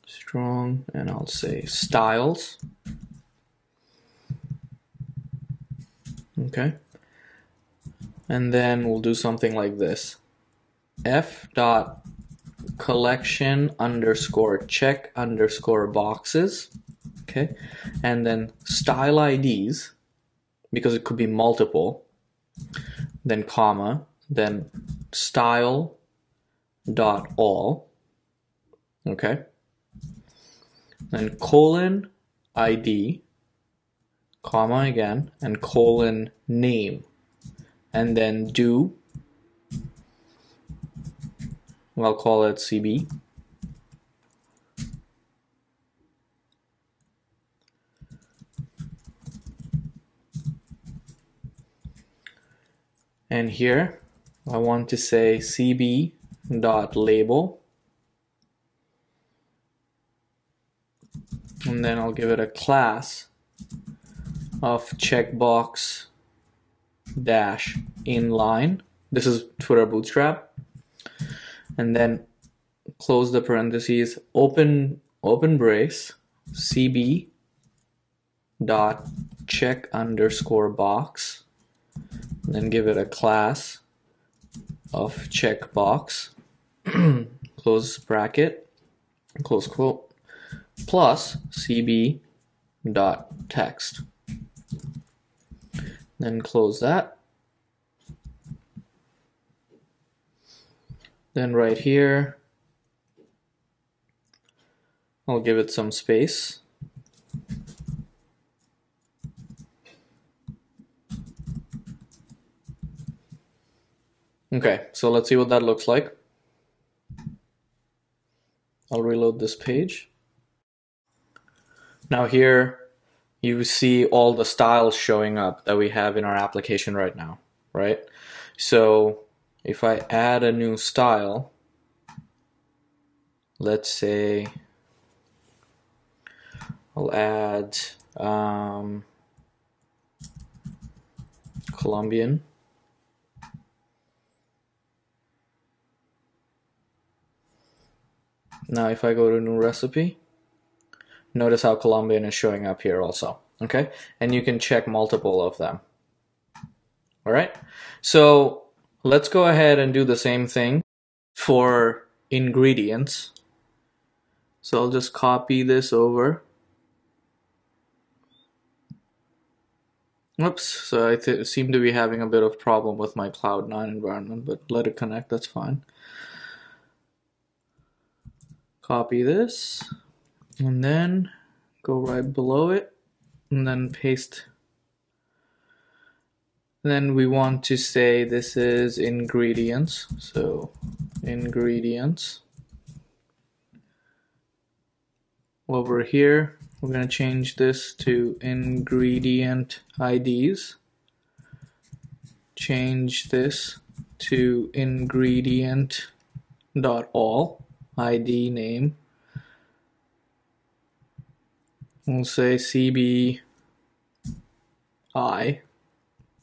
strong, and I'll say styles. Okay. And then we'll do something like this. F dot collection underscore check underscore boxes. Okay. And then style IDs, because it could be multiple, then comma, then style dot all. Okay. Then colon ID, comma again, and colon name, and then do, I'll call it CB. And here I want to say CB dot label, and then I'll give it a class of checkbox dash inline. This is Twitter Bootstrap. And then close the parentheses, open brace, CB dot check underscore box, and then give it a class of checkbox, close bracket, close quote, plus CB dot text. Then close that. Then right here, I'll give it some space. Okay, so let's see what that looks like. I'll reload this page. Now here you see all the styles showing up that we have in our application right now, right? So if I add a new style, let's say I'll add Colombian. Now if I go to new recipe, notice how Colombian is showing up here also, okay? And you can check multiple of them. All right, so let's go ahead and do the same thing for ingredients. So I'll just copy this over. Oops, so I seem to be having a bit of problem with my Cloud9 environment, but let it connect, that's fine. Copy this, and then go right below it, and then paste. Then we want to say this is ingredients, so ingredients. Over here, we're going to change this to ingredient IDs. Change this to ingredient.all, ID name. We'll say CBI,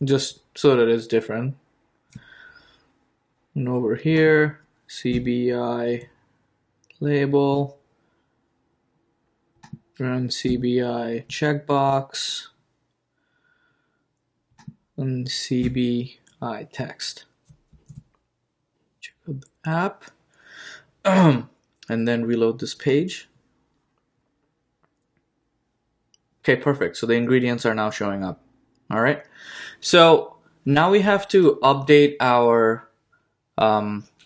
just so that it's different. And over here, CBI label, run CBI checkbox, and CBI text. Check out the app, and then reload this page. Okay, perfect. So the ingredients are now showing up. All right. So now we have to update our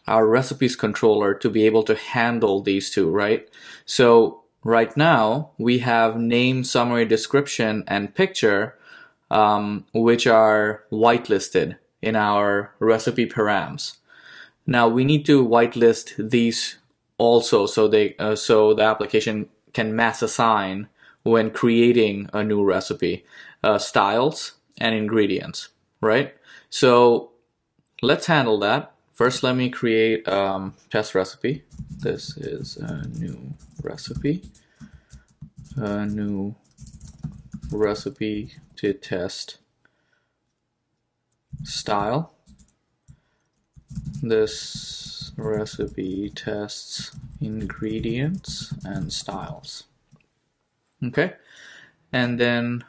recipes controller to be able to handle these two, right? So right now we have name, summary, description, and picture, which are whitelisted in our recipe params. Now we need to whitelist these also, so so the application can mass assign when creating a new recipe, styles and ingredients, right? So let's handle that. First, let me create a test recipe. This is a new recipe to test style. This recipe tests ingredients and styles. Okay, and then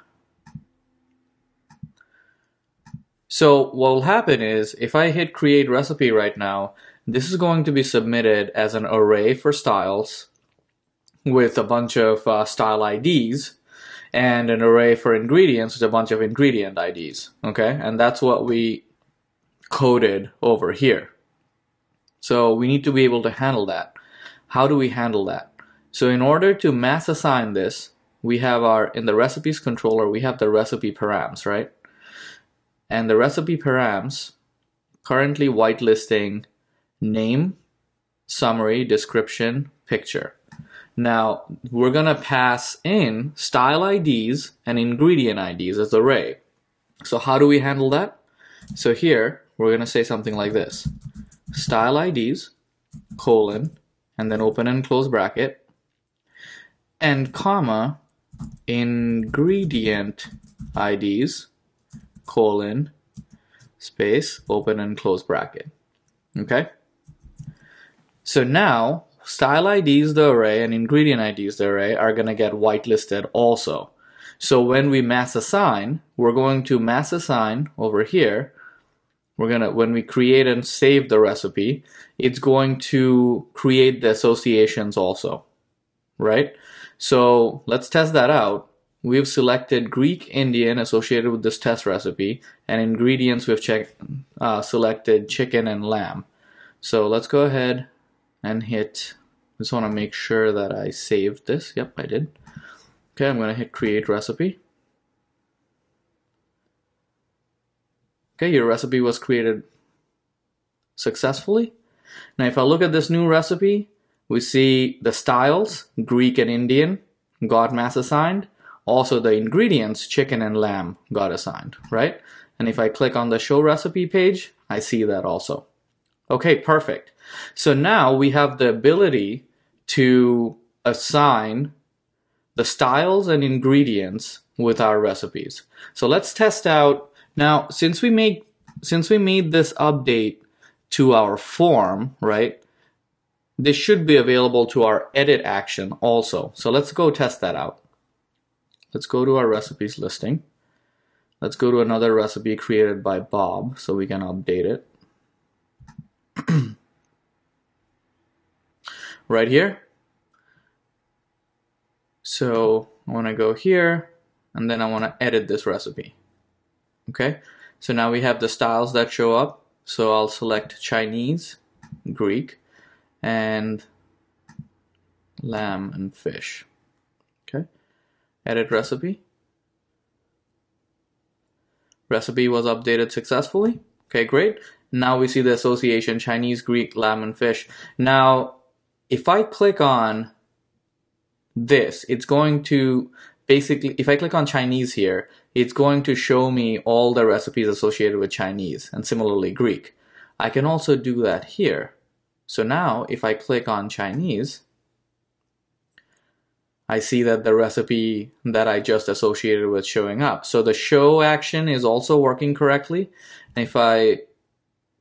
so what will happen is if I hit create recipe right now, this is going to be submitted as an array for styles with a bunch of style IDs, and an array for ingredients with a bunch of ingredient IDs. Okay, and that's what we coded over here. So we need to be able to handle that. How do we handle that? So in order to mass assign this, we have in the recipes controller, we have the recipe params, right? And the recipe params currently whitelisting name, summary, description, picture. Now we're gonna pass in style IDs and ingredient IDs as array. So how do we handle that? So here we're gonna say something like this: style IDs, colon, and then open and close bracket, and comma, ingredient IDs, colon, space, open and close bracket. Okay? So now, style IDs, the array, and ingredient IDs, the array, are going to get whitelisted also. So when we mass assign, we're going to mass assign over here. When we create and save the recipe, it's going to create the associations also, right? So let's test that out. We've selected Greek Indian associated with this test recipe, and ingredients we've selected chicken and lamb. So let's go ahead and hit, just want to make sure that I saved this. Yep, I did. Okay, I'm going to hit create recipe. Okay, your recipe was created successfully. Now if I look at this new recipe, we see the styles, Greek and Indian, got mass assigned. Also the ingredients, chicken and lamb, got assigned, right? And if I click on the show recipe page, I see that also. Okay, perfect. So now we have the ability to assign the styles and ingredients with our recipes. So let's test out. Now, since we made this update to our form, right, this should be available to our edit action also. So let's go test that out. Let's go to our recipes listing. Let's go to another recipe created by Bob so we can update it. Right here. So I want to go here, and then I want to edit this recipe. Okay, so now we have the styles that show up. So I'll select Chinese, Greek, and lamb and fish. Okay, edit recipe. Recipe was updated successfully. Okay, great. Now we see the association Chinese, Greek, lamb, and fish. Now, if I click on this, it's going to basically, if I click on Chinese here, it's going to show me all the recipes associated with Chinese, and similarly Greek. I can also do that here. So now if I click on Chinese, I see that the recipe that I just associated with showing up. So the show action is also working correctly. And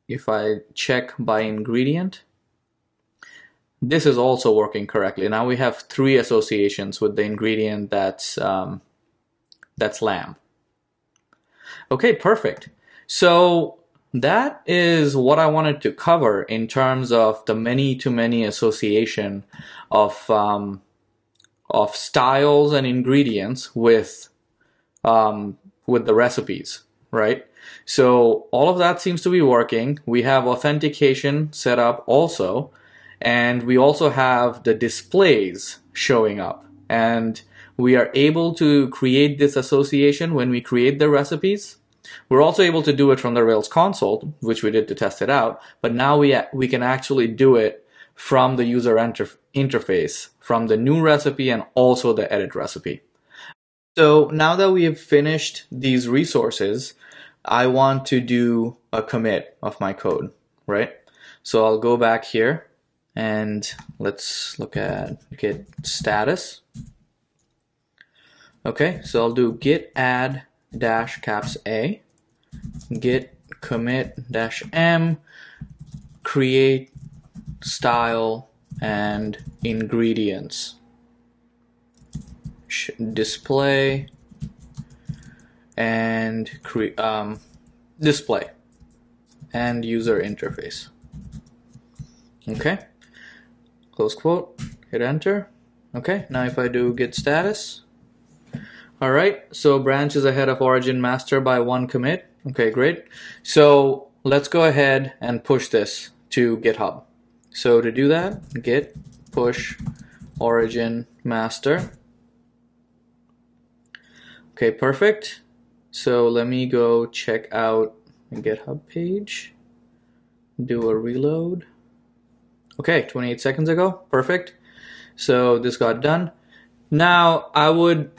if I check by ingredient, this is also working correctly. Now we have 3 associations with the ingredient that's lamb. Okay, perfect. So that is what I wanted to cover in terms of the many-to-many association of styles and ingredients with the recipes, right? So all of that seems to be working. We have authentication set up also. And we also have the displays showing up, and we are able to create this association when we create the recipes. We're also able to do it from the Rails console, which we did to test it out, but now we can actually do it from the user interface, from the new recipe and also the edit recipe. So now that we have finished these resources, I want to do a commit of my code, right? So I'll go back here. And let's look at git status. Okay, so I'll do git add dash caps A, git commit dash M, create style, and ingredients. Display and display and user interface. Okay, close quote, hit enter. Okay, now if I do git status, all right, so branch is ahead of origin master by 1 commit. Okay, great. So let's go ahead and push this to GitHub. So to do that, git push origin master. Okay, perfect. So let me go check out the GitHub page, do a reload. Okay, 28 seconds ago, perfect. So this got done. Now I would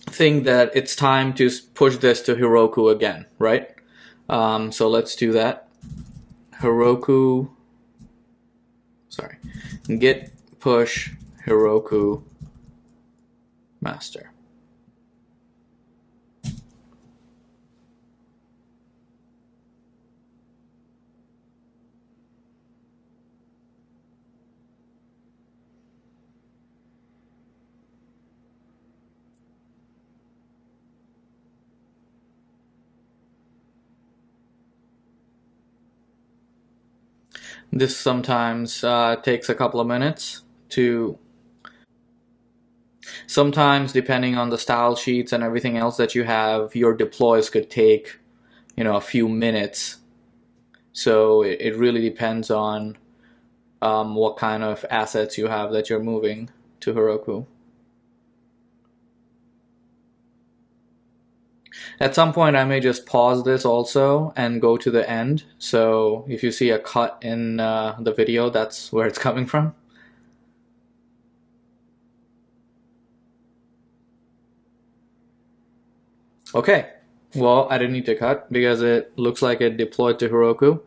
think that it's time to push this to Heroku again, right? So let's do that. Heroku, sorry, git push Heroku master. This sometimes takes a couple of minutes to, sometimes depending on the style sheets and everything else that you have, your deploys could take, a few minutes. So it really depends on what kind of assets you have that you're moving to Heroku. At some point I may just pause this also and go to the end. So if you see a cut in the video, that's where it's coming from. Okay, well, I didn't need to cut because it looks like it deployed to Heroku.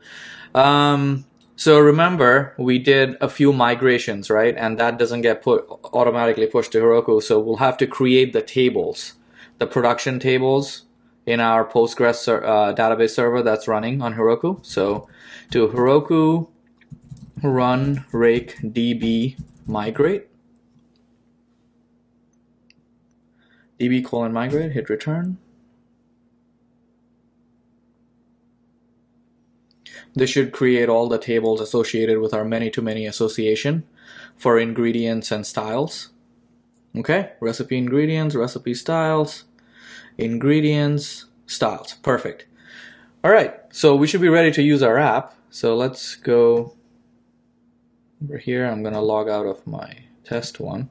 So remember, we did a few migrations, right? And that doesn't get automatically pushed to Heroku. So we'll have to create the tables, the production tables in our Postgres database server that's running on Heroku. So to Heroku run rake db migrate, db:/migrate, hit return. This should create all the tables associated with our many-to-many association for ingredients and styles. Okay, recipe ingredients, recipe styles, ingredients, styles. Perfect. All right, so we should be ready to use our app. So let's go over here. I'm going to log out of my test one.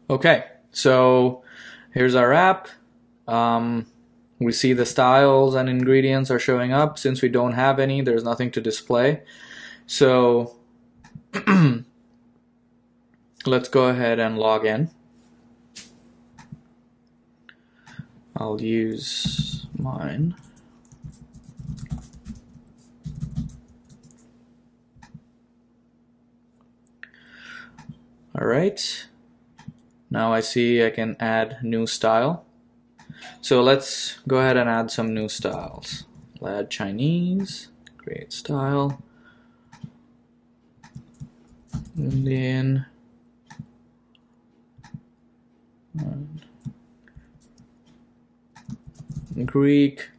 Okay, so here's our app. We see the styles and ingredients are showing up. Since we don't have any, there's nothing to display. So let's go ahead and log in. I'll use mine. All right. Now I see I can add new style. So let's go ahead and add some new styles. I'll add Chinese, create style, Indian, Greek,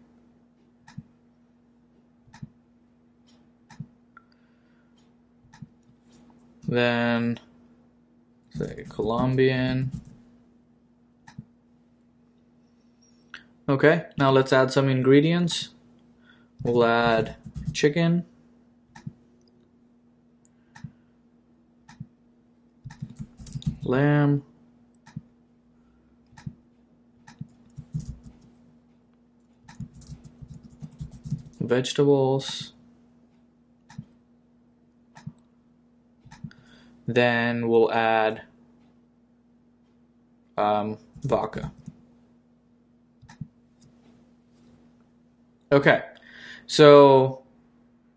then say Colombian. Okay, now let's add some ingredients. We'll add chicken, lamb, vegetables, then we'll add vodka. Okay, so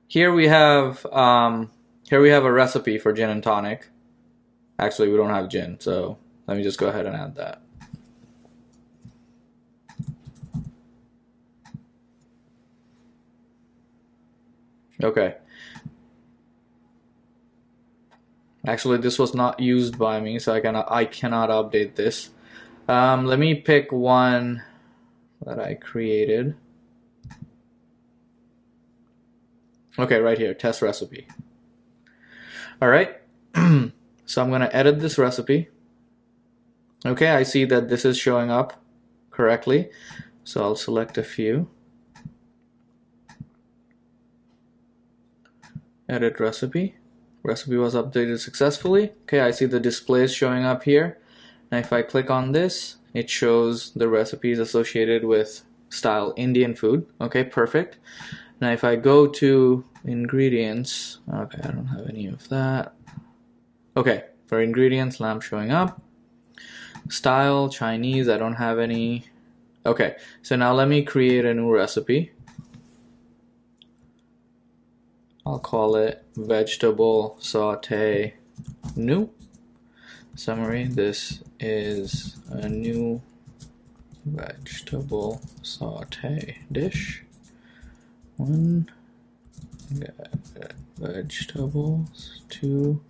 here we have Here we have a recipe for gin and tonic. Actually, we don't have gin, so let me just go ahead and add that. Okay. Actually, this was not used by me, so I cannot update this. Let me pick one that I created. Okay, right here, test recipe. All right, so I'm gonna edit this recipe. Okay, I see that this is showing up correctly, so I'll select a few. Edit recipe. Recipe was updated successfully. Okay, I see the displays showing up here. Now if I click on this, it shows the recipes associated with style Indian food. Okay, perfect. Now if I go to ingredients, okay, I don't have any of that. Okay, for ingredients, lamb showing up. Style, Chinese, I don't have any. Okay, so now let me create a new recipe. I'll call it vegetable saute new. Summary, this is a new vegetable saute dish. One, vegetables. Two,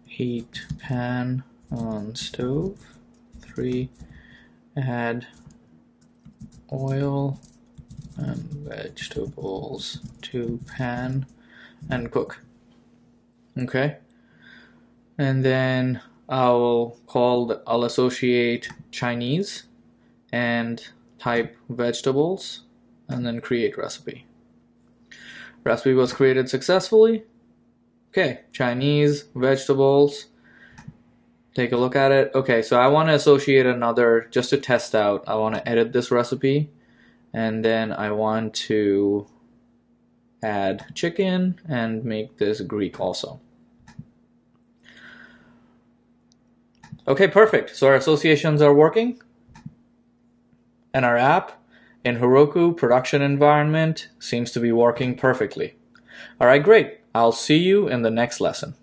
heat pan on stove. Three, add oil and vegetables to pan and cook. Okay, and then I'll associate Chinese and type vegetables and then create recipe. Recipe was created successfully. Okay, Chinese, vegetables. Take a look at it. Okay, so I want to associate another, just to test out, I want to edit this recipe, and then I want to add chicken and make this Greek also. Okay, perfect. So our associations are working, and our app in Heroku production environment seems to be working perfectly. All right, great. I'll see you in the next lesson.